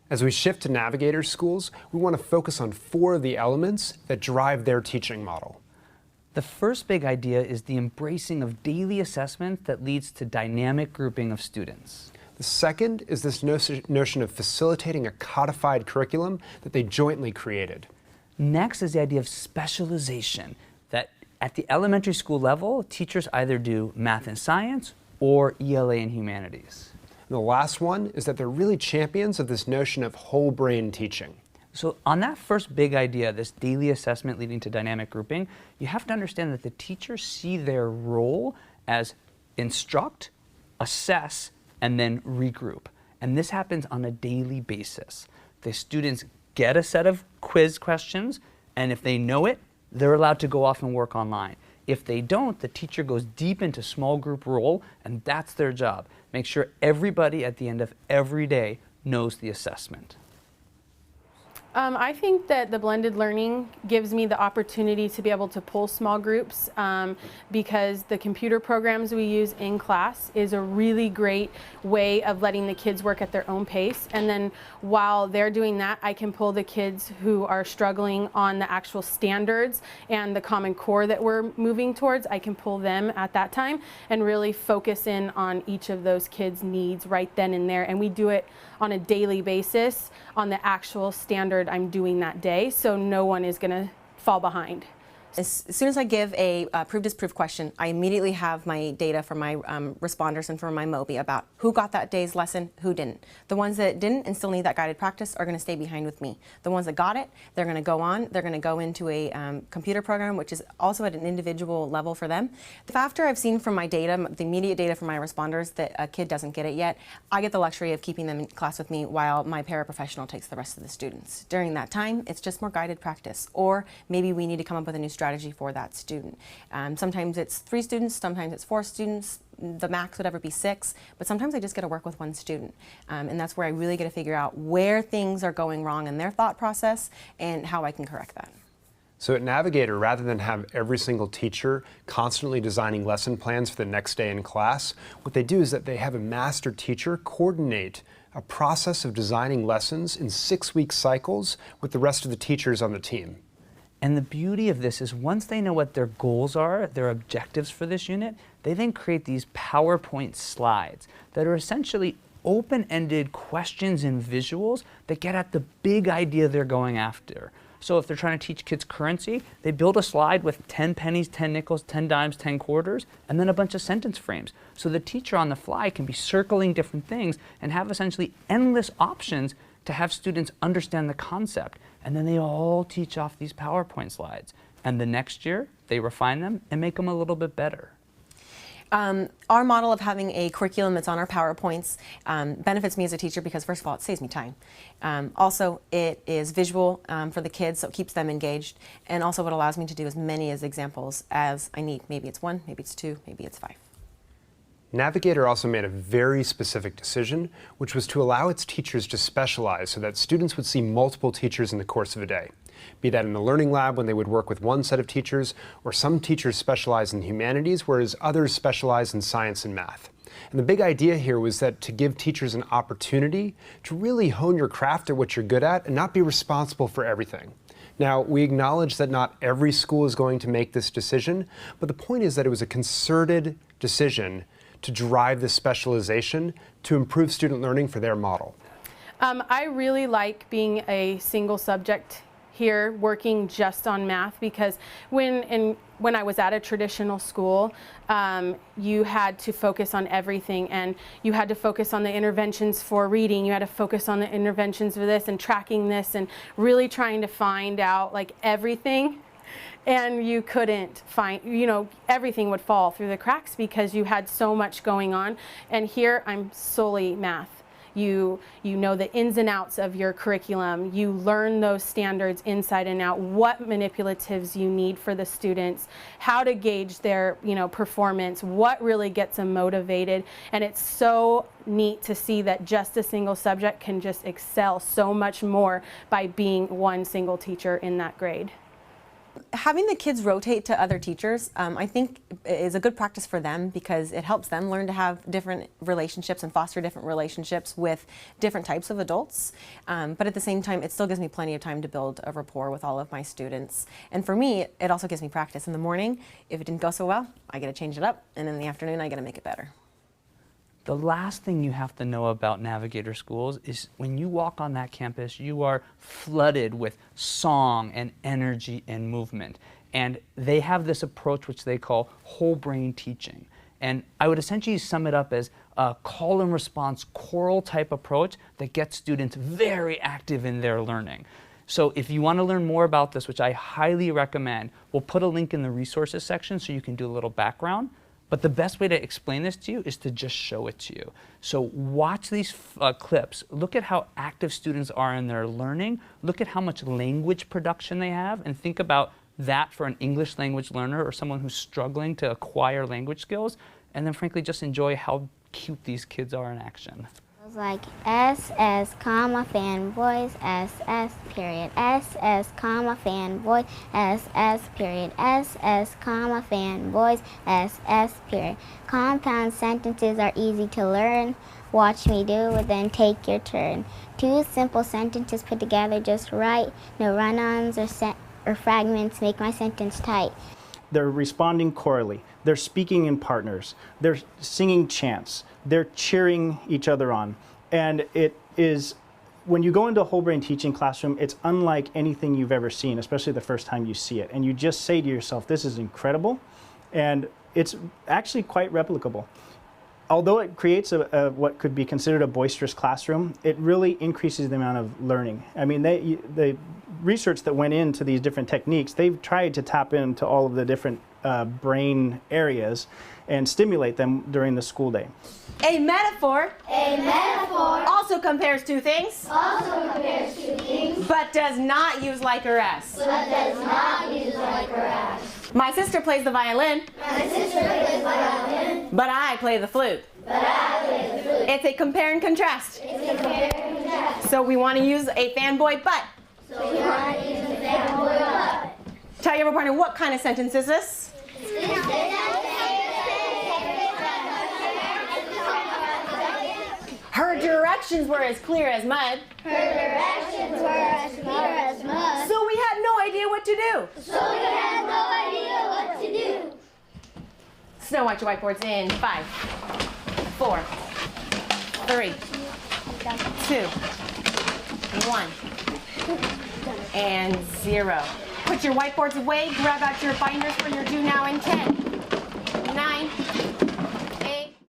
As we shift to Navigator schools, we want to focus on 4 of the elements that drive their teaching model. The first big idea is the embracing of daily assessment that leads to dynamic grouping of students. The second is this notion of facilitating a codified curriculum that they jointly created. Next is the idea of specialization, that at the elementary school level, teachers either do math and science or ELA and humanities. And the last one is that they're really champions of this notion of whole brain teaching. So on that first big idea, this daily assessment leading to dynamic grouping, you have to understand that the teachers see their role as instruct, assess, and then regroup. And this happens on a daily basis. The students get a set of quiz questions, and if they know it, they're allowed to go off and work online. If they don't, the teacher goes deep into small group role, and that's their job. Make sure everybody at the end of every day knows the assessment. I think that the blended learning gives me the opportunity to be able to pull small groups because the computer programs we use in class is a really great way of letting the kids work at their own pace. And then while they're doing that, I can pull the kids who are struggling on the actual standards and the Common Core that we're moving towards. I can pull them at that time and really focus in on each of those kids' needs right then and there. And we do it on a daily basis on the actual standard I'm doing that day, so no one is going to fall behind. As soon as I give a prove-disprove question, I immediately have my data from my responders and from my MOBI about who got that day's lesson, who didn't. The ones that didn't and still need that guided practice are going to stay behind with me. The ones that got it, they're going to go on, they're going to go into a computer program, which is also at an individual level for them. After I've seen from my data, the immediate data from my responders, that a kid doesn't get it yet, I get the luxury of keeping them in class with me while my paraprofessional takes the rest of the students. During that time, it's just more guided practice, or maybe we need to come up with a new strategy for that student. Sometimes it's 3 students, sometimes it's 4 students, the max would ever be 6, but sometimes I just get to work with 1 student. And that's where I really get to figure out where things are going wrong in their thought process and how I can correct that. So at Navigator, rather than have every single teacher constantly designing lesson plans for the next day in class, what they do is that they have a master teacher coordinate a process of designing lessons in 6-week cycles with the rest of the teachers on the team. And the beauty of this is once they know what their goals are, their objectives for this unit, they then create these PowerPoint slides that are essentially open-ended questions and visuals that get at the big idea they're going after. So if they're trying to teach kids currency, they build a slide with 10 pennies, 10 nickels, 10 dimes, 10 quarters, and then a bunch of sentence frames. So the teacher on the fly can be circling different things and have essentially endless options to have students understand the concept. And then they all teach off these PowerPoint slides. And the next year, they refine them and make them a little bit better. Our model of having a curriculum that's on our PowerPoints benefits me as a teacher because, first of all, it saves me time. Also, it is visual for the kids, so it keeps them engaged. And also what allows me to do as many examples as I need. Maybe it's 1, maybe it's 2, maybe it's 5. Navigator also made a very specific decision, which was to allow its teachers to specialize so that students would see multiple teachers in the course of a day. Be that in the learning lab when they would work with one set of teachers, or some teachers specialize in humanities, whereas others specialize in science and math. And the big idea here was that to give teachers an opportunity to really hone your craft at what you're good at and not be responsible for everything. Now, we acknowledge that not every school is going to make this decision, but the point is that it was a concerted decision to drive this specialization to improve student learning for their model. I really like being a single subject here working just on math because when I was at a traditional school, you had to focus on everything, and you had to focus on the interventions for reading, you had to focus on the interventions for this and tracking this and really trying to find out like everything. And you couldn't find, everything would fall through the cracks because you had so much going on. And here I'm solely math. You know the ins and outs of your curriculum. You learn those standards inside and out, what manipulatives you need for the students, how to gauge their performance, what really gets them motivated. And it's so neat to see that just a single subject can just excel so much more by being one single teacher in that grade. Having the kids rotate to other teachers, I think is a good practice for them because it helps them learn to have different relationships and foster different relationships with different types of adults. But at the same time, it still gives me plenty of time to build a rapport with all of my students. And for me, it also gives me practice. In the morning, if it didn't go so well, I get to change it up. And in the afternoon, I get to make it better. The last thing you have to know about Navigator schools is when you walk on that campus, you are flooded with song and energy and movement. And they have this approach which they call whole brain teaching. And I would essentially sum it up as a call and response choral type approach that gets students very active in their learning. So if you want to learn more about this, which I highly recommend, we'll put a link in the resources section so you can do a little background. But the best way to explain this to you is to just show it to you. So watch these clips. Look at how active students are in their learning. Look at how much language production they have, and think about that for an English language learner or someone who's struggling to acquire language skills. And then frankly, just enjoy how cute these kids are in action. Like SS, comma, fanboys, SS, period. SS, comma, fanboy, SS, period. SS, comma, fanboys, SS, period. Compound sentences are easy to learn. Watch me do it, then take your turn. Two simple sentences put together just right. No run-ons or fragments make my sentence tight. They're responding chorally. They're speaking in partners. They're singing chants. They're cheering each other on. And it is, when you go into a whole brain teaching classroom, it's unlike anything you've ever seen, especially the first time you see it. And you just say to yourself, this is incredible. And it's actually quite replicable. Although it creates what could be considered a boisterous classroom, it really increases the amount of learning. I mean, the research that went into these different techniques, they've tried to tap into all of the different brain areas and stimulate them during the school day. A metaphor also compares two things, but does not use like or as. My sister plays the violin, but I play the flute. It's a compare and contrast. So we want to use a fanboy but. Tell your partner, what kind of sentence is this? Her directions were as clear as mud. So we had no idea what to do. Snow White, your whiteboard's in 5, 4, 3, 2, 1, and 0. Put your whiteboards away, grab out your binders for your do now in 10,